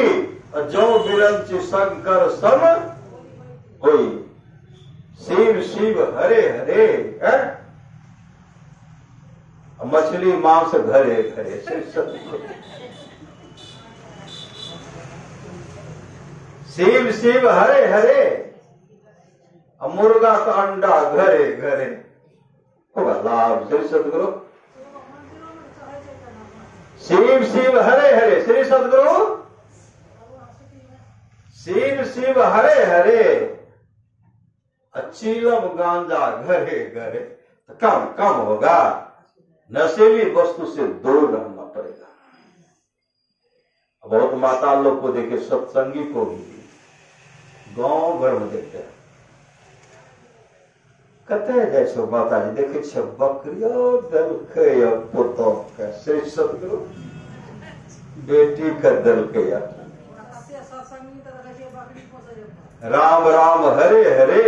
जो बिरंच शंकर सम होई। शिव शिव हरे हरे है? मछली मांस घरे घरे शिव शिव हरे हरे मुर्गा का अंडा घरे घरे होगा लाभ। श्री सदगुरु शिव शिव हरे हरे श्री सदगुरु शिव शिव हरे हरे चीलम गांजा घरे घरे तो कम कम होगा। नशीली वस्तु से दूर रहना पड़ेगा। बहुत माता लोग को देखे सत्संगी को भी गांव घर में देखते हैं कहते हैं जैसे माता जी देखे बकरियों दल के पुतों का श्री सदगुरु बेटी का दल के राम राम हरे हरे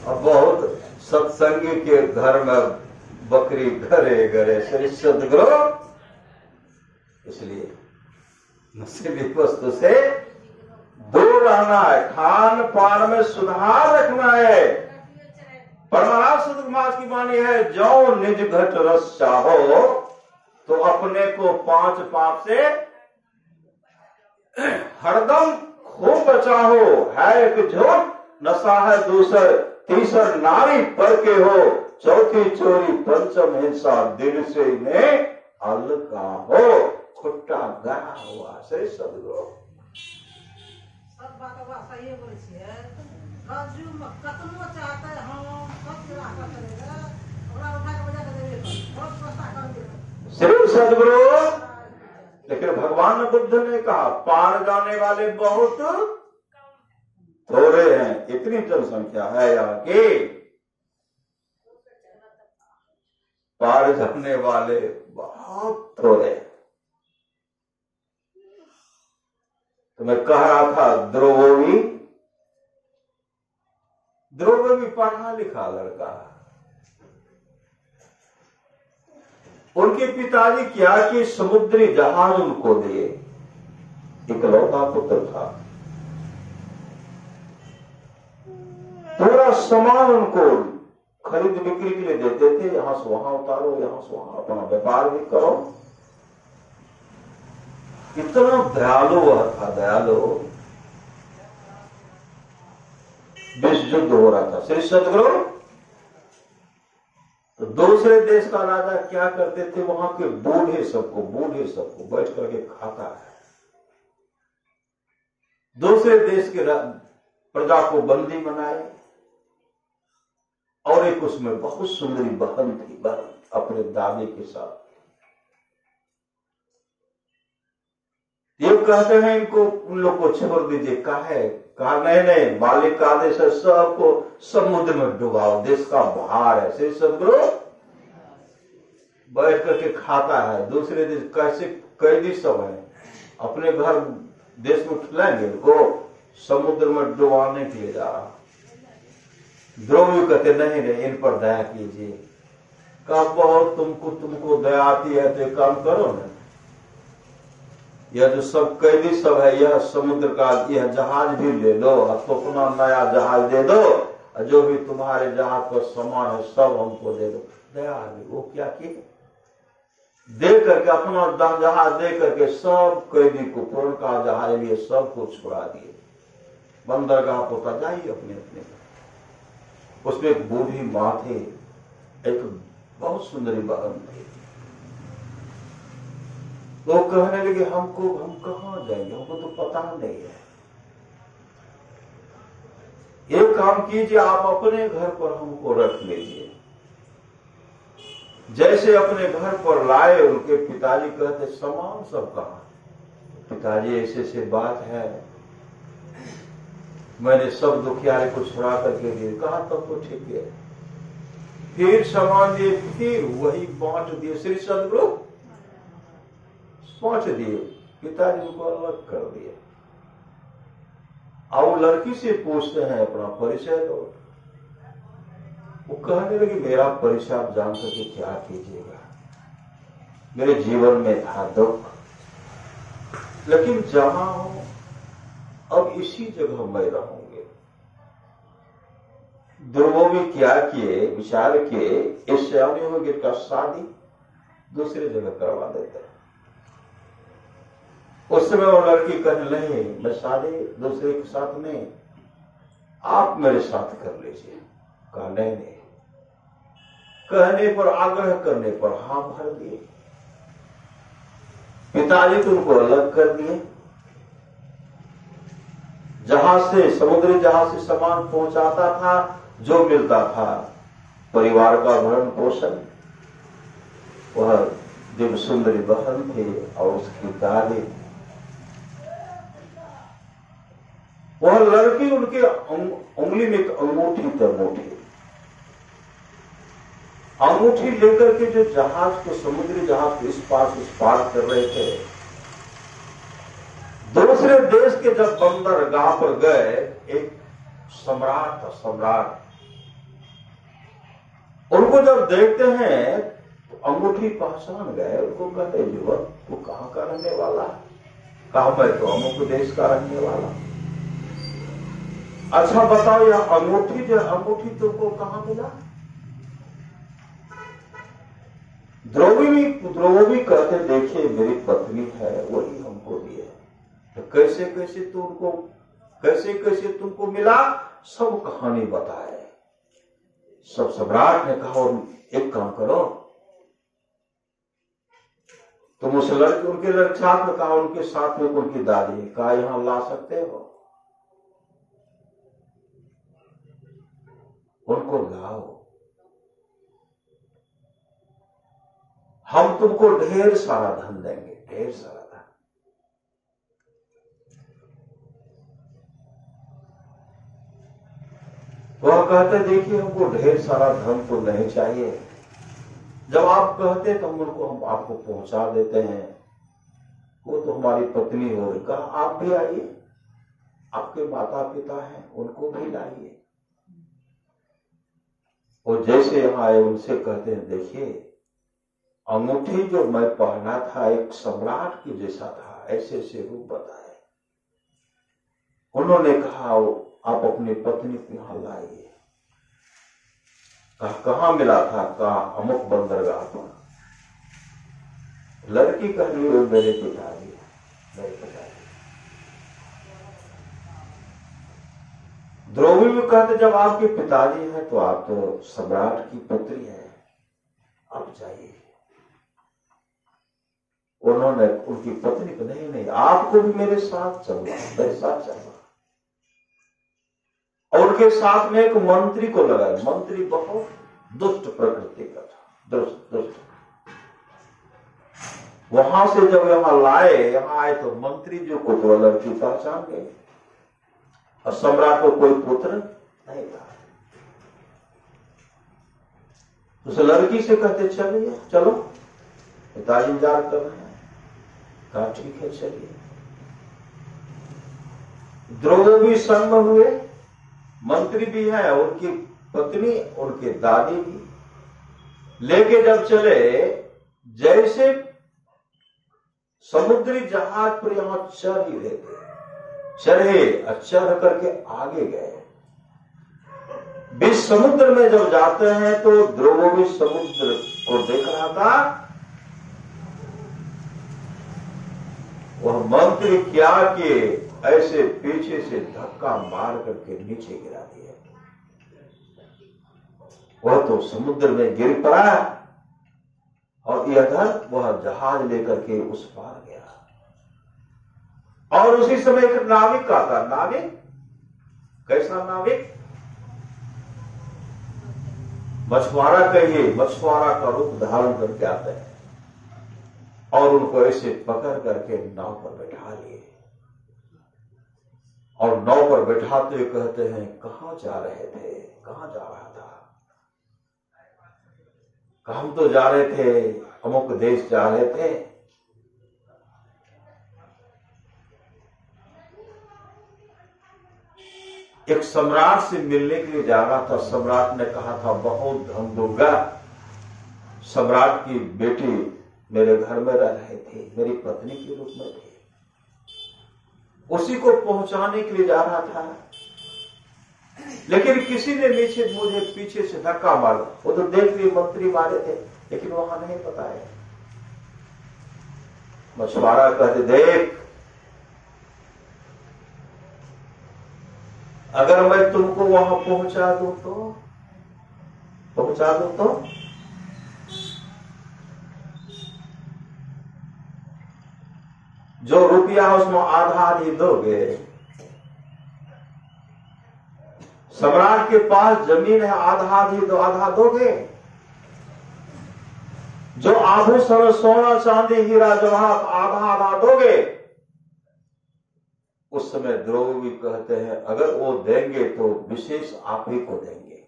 और बहुत सत्संगी के घर में बकरी घरे घरे श्री सदगुरु। इसलिए नशीली वस्तु से दूर रहना है, खान पान में सुधार रखना है। परमाराम सदगुरु महाराज की वाणी है जो निज घट रस चाहो तो अपने को पांच पाप से हरदम खूब बचाओ। है एक झूठ नशा है दूसर तीसर नारी पर के हो चौथी चोरी पंचम हिंसा दिल से इन्हें अलगा हो। खुट्टा गया हुआ श्री सदगुरु श्री सदगुरु। लेकिन भगवान बुद्ध ने कहा पार जाने वाले बहुत थोड़े हैं। इतनी जनसंख्या है यहाँ की, पार जाने वाले बहुत थोड़े। तो मैं कह रहा था ध्रुव भी पढ़ा लिखा लड़का। उनके पिताजी क्या कि समुद्री जहाज उनको दिए, इकलौता पुत्र था। पूरा सामान उनको खरीद बिक्री के लिए देते थे, यहां से वहां उतारो यहां से वहां अपना व्यापार भी करो। इतना दयालु वह था, दयालु। विश्व युद्ध हो रहा था। श्री सदगुरु तो दूसरे देश का राजा क्या करते थे, वहां के बूढ़े सबको बैठ करके खाता है। दूसरे देश के प्रजा को बंदी बनाए, और एक उसमें बहुत सुंदरी बहन थी, बहन अपने दादी के साथ। ये कहते हैं इनको, उन लोग को छोड़ दीजिए। कहा नहीं, मालिक का आदेश है, सबको समुद्र में डुबाओ, देश का भार है। श्री सदगुरु बैठ करके खाता है। दूसरे देश कैसे कैदी सब है, अपने घर देश में खिलाएंगे इनको, समुद्र में डुबाने के लिए जा रहा। द्रोही कहते नहीं, इन पर दया कीजिए। कहा बहुत तुमको दया आती है तो एक काम करो ना, यह जो सब कैदी सब है, यह समुद्र का यह जहाज भी ले लो, तो अपना नया जहाज दे दो, और जो भी तुम्हारे जहाज पर सामान है सब हमको दे दो। दया आ गई। वो क्या किए, दे करके अपना जहाज दे करके सब कैदी को, पूर्ण का जहाज लिए सबको छुड़ा दिए। बंदरगाह को जाइए अपने अपने। उसमें एक बूढ़ी माँ थी, एक बहुत सुंदरी बहन थी। तो कहने लगे हम कहाँ जाएंगे, हमको तो पता नहीं है। एक काम कीजिए, आप अपने घर पर हमको रख लीजिए। जैसे अपने घर पर लाए, उनके पिताजी कहते सामान सब कहाँ? पिताजी ऐसे बात है, मैंने सब दुखियारे को छुड़ा करके दिए। कहा तब तो ठीक है। फिर सामान दिए, फिर वही बांट दिए। श्री सदगुरु बांट दिए, पिताजी उनको अलग कर दिए। अब लड़की से पूछते हैं अपना परिचय दो। वो कहने लगी मेरा परिचय आप जान करके क्या कीजिएगा, मेरे जीवन में था दुख, लेकिन जहां हूं अब इसी जगह मैं रहूंगे। ध्रुवों भी क्या किए, विचार किए, इससे आने होगी का शादी दूसरी जगह करवा देते हैं। उस समय वो लड़की कहने नहीं, मैं शादी दूसरे के साथ नहीं, आप मेरे साथ कर लीजिए। कहा नहीं। कहने पर, आग्रह करने पर हाँ भर दिए। पिताजी तो उनको अलग कर दिए। जहाज से, समुद्री जहाज से सामान पहुंचाता था, जो मिलता था परिवार का भरण पोषण, वह दिव्य सुंदरी बहन थी और उसकी दादी। वह लड़की उनके उंगली में एक अंगूठी थी, अंगूठी लेकर के जो जहाज को, समुद्री जहाज को इस पार कर रहे थे। दूसरे देश के जब बंदरगाह पर गए, एक सम्राट था, सम्राट। उनको जब देखते हैं तो अंगूठी पहचान गए। उनको कहते युवक तू कहां का रहने वाला है? कहा मैं तो अमुक देश का रहने वाला। अच्छा बताओ यह अंगूठी तुमको कहां मिला? द्रौपदी कहते देखिए मेरी पत्नी है, वही हमको दी है। तो कैसे कैसे तुमको मिला, सब कहानी बताए। सब सम्राट ने कहा एक काम करो, तुम उस लड़के, उनके लड़के साथ में कहा, उनके साथ में उनकी दादी, कहा यहां ला सकते हो, उनको लाओ, हम तुमको ढेर सारा धन देंगे, ढेर सारा धन। वह कहते देखिए हमको ढेर सारा धन तो नहीं चाहिए, जब आप कहते तो हम आपको पहुंचा देते हैं, वो तो हमारी पत्नी हो रही। कहा आप भी आइए, आपके माता पिता हैं, उनको भी लाइए। वो जैसे यहां आए उनसे कहते हैं देखिए अंगूठी जो मैं पहना था एक सम्राट की जैसा था, ऐसे ऐसे रूप बताए। उन्होंने कहा आप अपनी पत्नी को यहां लाइए। कहा कहां मिला था? कहा अमुक बंदरगाह पर। लड़की कह रही है मेरे पिताजी, मेरे पिताजी। द्रौपदी भी कहते जब आपके पिताजी हैं तो आप तो सम्राट की पुत्री हैं, चाहिए। उन्होंने उनकी पत्नी को, नहीं, आपको भी मेरे साथ चलना, मेरे साथ चलना। और उनके साथ में एक मंत्री को लगाया। मंत्री बहुत दुष्ट प्रकृति का था, दुष्ट। वहां से जब यहाँ आए तो मंत्री जो को तो लड़की पहचान गए, और सम्राट को कोई पुत्र नहीं था। उस लड़की से कहते चलिए, चलो, पिताजी इंतजार कर रहे हैं। कहा ठीक है चलिए। द्रोह भी संग हुए, मंत्री भी है, उनकी पत्नी, उनके दादी भी। लेके जब चले, जैसे समुद्री जहाज पर यहां चढ़ ही रहे थे, चढ़ करके आगे गए। बीच समुद्र में जब जाते हैं तो ध्रुव भी समुद्र को देख रहा था। वह मंत्री क्या कि ऐसे पीछे से धक्का मार करके नीचे गिरा दिया। वह तो समुद्र में गिर पड़ा और इधर वह जहाज लेकर के उस पार गया। और उसी समय एक नाविक आता। नाविक कैसा नाविक? मछुआरा कहिए, मछुआरा का रूप धारण करके आते हैं और उनको ऐसे पकड़ करके नाव पर बैठा लिए। और नाव पर बैठाते हुए कहते हैं, कहां जा रहे थे? कहां जा रहा था? हम तो जा रहे थे, अमुक देश जा रहे थे। एक सम्राट से मिलने के लिए जा रहा था। सम्राट ने कहा था बहुत धन दूंगा। सम्राट की बेटी मेरे घर में रह रहे थे, मेरी पत्नी के रूप में थे। उसी को पहुंचाने के लिए जा रहा था, लेकिन किसी ने मुझे पीछे से धक्का मारा। वो तो देख लिए मंत्री मारे थे, लेकिन वहां नहीं बताया। मछुआरा कहते, देख, अगर मैं तुमको वहां पहुंचा दूं तो जो रुपया उसमें आधा ही दोगे। सम्राट के पास जमीन है, आधा दोगे। जो आभूषण, सोना चांदी हीरा जवाहरात आधा दोगे। उस समय द्रौपदी कहते हैं, अगर वो देंगे तो विशेष आप ही को देंगे।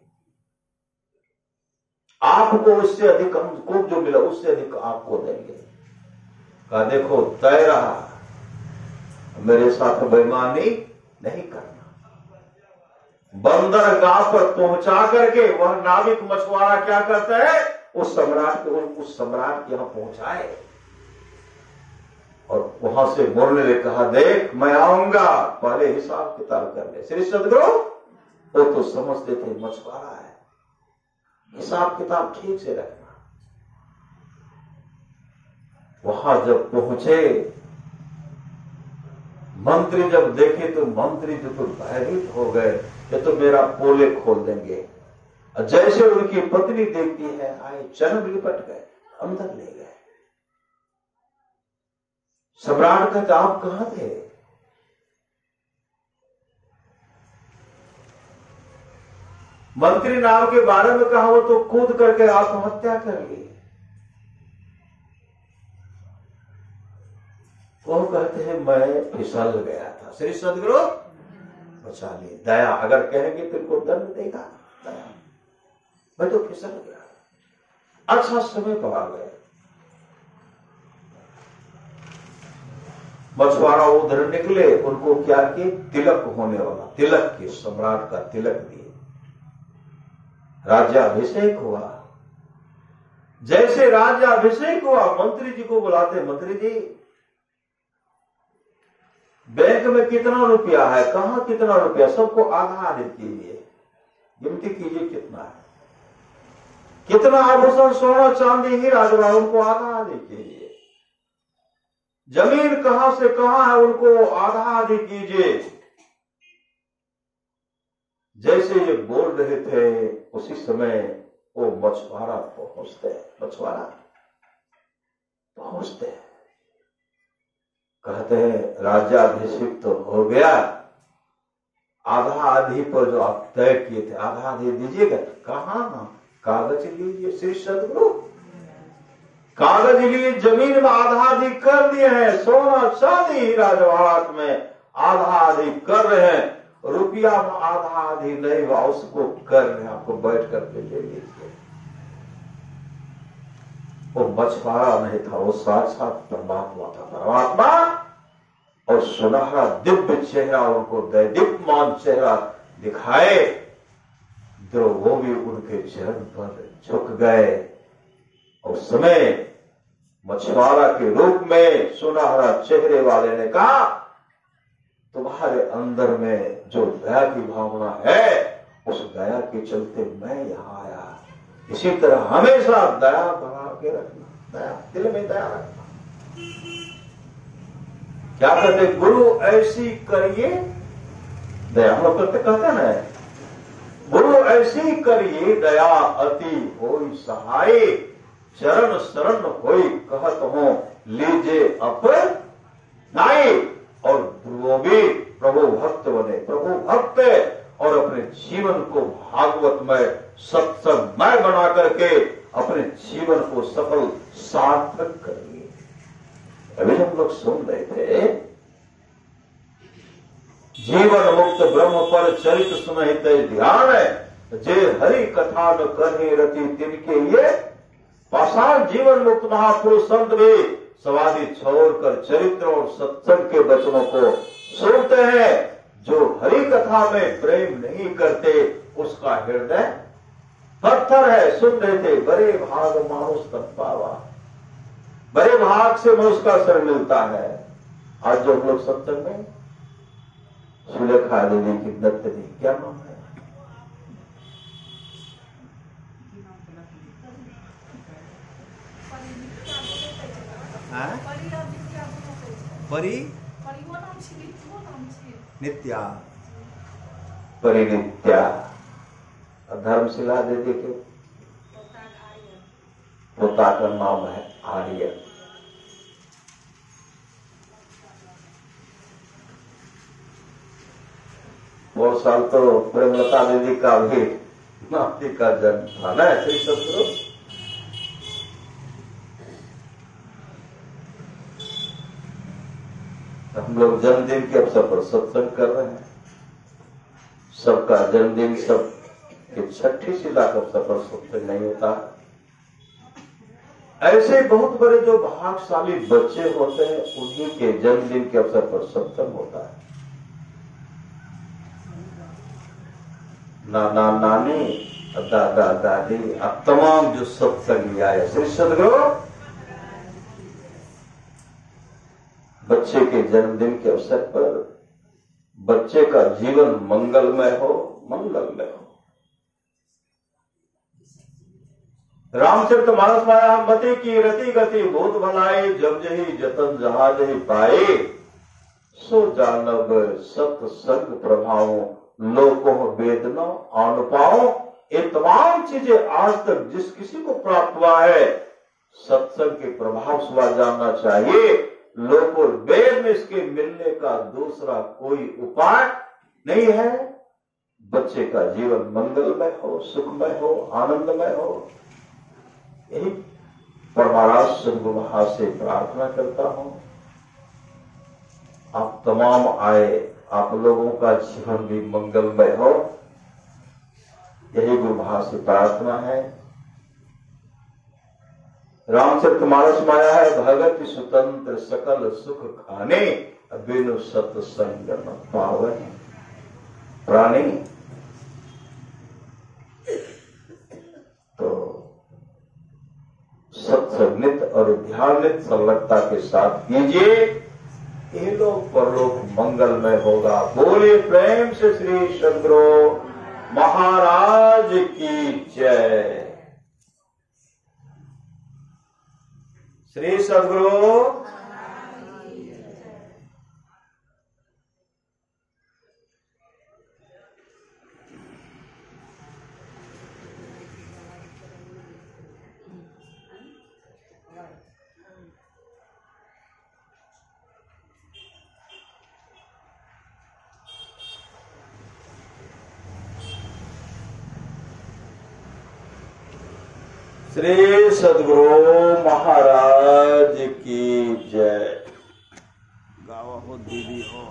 आपको उससे अधिक, हमको जो मिला उससे अधिक आपको देंगे। कहा देखो, तय रहा, मेरे साथ बेईमानी नहीं करना। बंदरगाह पर पहुंचा करके वह नाविक मछुआरा क्या करता है, उस सम्राट के यहां पहुंचाए और वहां से बोलने ने कहा, देख मैं आऊंगा, पहले हिसाब किताब कर ले। श्री सदगुरु वो तो समझते थे मछुआरा है, हिसाब किताब ठीक से रखना। वहां जब पहुंचे, मंत्री जब देखे तो मंत्री जो तो भयभीत हो गए, ये तो मेरा पोले खोल देंगे। जैसे उनकी पत्नी देखती है, आए चरण लिपट गए, अंदर ले गए। सम्राट कहते, आप कहां थे? मंत्री नाव के बारे में कहा, वो तो कूद करके आत्महत्या कर ली। वो कहते हैं, मैं फिसल गया था, श्री सदगुरु बचा लिए। दया अगर कहेंगे फिर को दंड देगा, दया, मैं तो फिसल गया। अच्छा समय पर आ गए। मछुआरा उधर निकले, उनको क्या किए, तिलक होने वाला, तिलक के सम्राट का तिलक दिए। राज्याभिषेक हुआ। जैसे राज्याभिषेक हुआ, मंत्री जी को बुलाते, मंत्री जी बैंक में कितना रुपया है, कहां कितना रुपया, सबको आधा आधे कीजिए, गिनती कीजिए कितना है, कितना आभूषण सोना चांदी हीरा जवाहरात, उनको आधा आधे कीजिए। जमीन कहां से कहां है, उनको आधा आधे कीजिए। जैसे ये बोल रहे थे, उसी समय वो मछुआरा पहुंचते हैं, मछुआरा पहुंचते हैं, कहते हैं राज्याभिषेक तो हो गया, आधा आधी पर जो आप तय किए थे आधा आधी दीजिएगा। कहाँ कागज लीजिए श्री सदगुरु, कागज लिए जमीन में आधा आधी कर दिए हैं, सोना चांदी हीरा जवाहरात में आधा आधी कर रहे हैं, रुपया में आधा आधी नहीं हुआ उसको कर रहे हैं, आपको बैठ करके ले लीजिए। वो मछुआरा नहीं था, वो साक्षात परमात्मा था, परमात्मा, और सुनहरा दिव्य चेहरा उनको दैदीप्यमान चेहरा दिखाए, वो भी उनके चरण पर झुक गए। और समय मछुआरा के रूप में सुनहरा चेहरे वाले ने कहा, तुम्हारे अंदर में जो दया की भावना है उस दया के चलते मैं यहाँ आया। इसी तरह हमेशा दया बना के रखना, दया दिल में दया रखना। क्या कहते गुरु ऐसी करिए दया, हम लोग कहते हैं ना, गुरु ऐसी करिए दया अति होई सहाय, चरण शरण होई कहत हो लीजे अपनाए। और ध्रुवो भी प्रभु भक्त बने, प्रभु भक्त और अपने जीवन को भागवत में सत्संगमय बना करके अपने जीवन को सफल सार्थक करिए। अभी हम लोग सुन रहे थे, जीवन मुक्त ब्रह्म पर चरित सुनहित ध्यान है, जे हरि कथा न करने रति तिनके ये पाषाण। जीवन मुक्त महापुरुष संत भी समाधि छोड़कर चरित्र और सत्संग के वचनों को सुनते हैं। जो हरि कथा में प्रेम नहीं करते उसका हृदय पत्थर है। सुन रहे थे, बड़े भाग मानुष तब पावा, बड़े भाग से मनुष्य का सर मिलता है। आज जो हम लोग सत्संग में सुलेखा देवी की नृत्य, क्या नाम है, परी नित्या, परिनित्या, धर्मशिला देवी के पोता का नाम है आर्य। बहुत साल तो प्रेमलता देवी का भी नाती का जन्म था ना श्री सदगुरु। हम लोग जन्मदिन के अवसर पर सत्संग कर रहे हैं। सबका जन्मदिन सब के छठी शिला के अवसर पर सत्संग नहीं होता। ऐसे बहुत बड़े जो भाग्यशाली बच्चे होते हैं उन्हीं के जन्मदिन के अवसर पर सत्संग होता है। नाना नानी, दादा दादी, अब तमाम जो सत्संग आए श्री सदगुरु, बच्चे के जन्मदिन के अवसर पर बच्चे का जीवन मंगलमय हो, मंगलमय हो। रामचरितमानस माया मति की रति गति बहुत भलाई, जब जही जतन जहां जही पाए, सो जानब सत्संग प्रभाव लोको वेदना आन पाओ। ये तमाम चीजें आज तक जिस किसी को प्राप्त हुआ है, सत्संग के प्रभाव से जानना चाहिए। लोको वेद में इसके मिलने का दूसरा कोई उपाय नहीं है। बच्चे का जीवन मंगलमय हो, सुखमय हो, आनंदमय हो, यही परमाराज सद्गुरु महाराज से प्रार्थना करता हूं। आप तमाम आए, आप लोगों का जीवन भी मंगलमय हो, यही गुरु महाराज से प्रार्थना है। रामचरितमानस माया है, भगत स्वतंत्र सकल सुख खाने, बिनु सत्संग न पावे प्राणी। तो सत्संगित और ध्यानित संलग्नता के साथ कीजिए, ये लोग परलोक मंगलमय होगा। बोले प्रेम से श्री सद्गुरु महाराज की जय। श्री सद्गुरु श्री सद्गुरु महाराज की जय। गावा हो दीदी हो।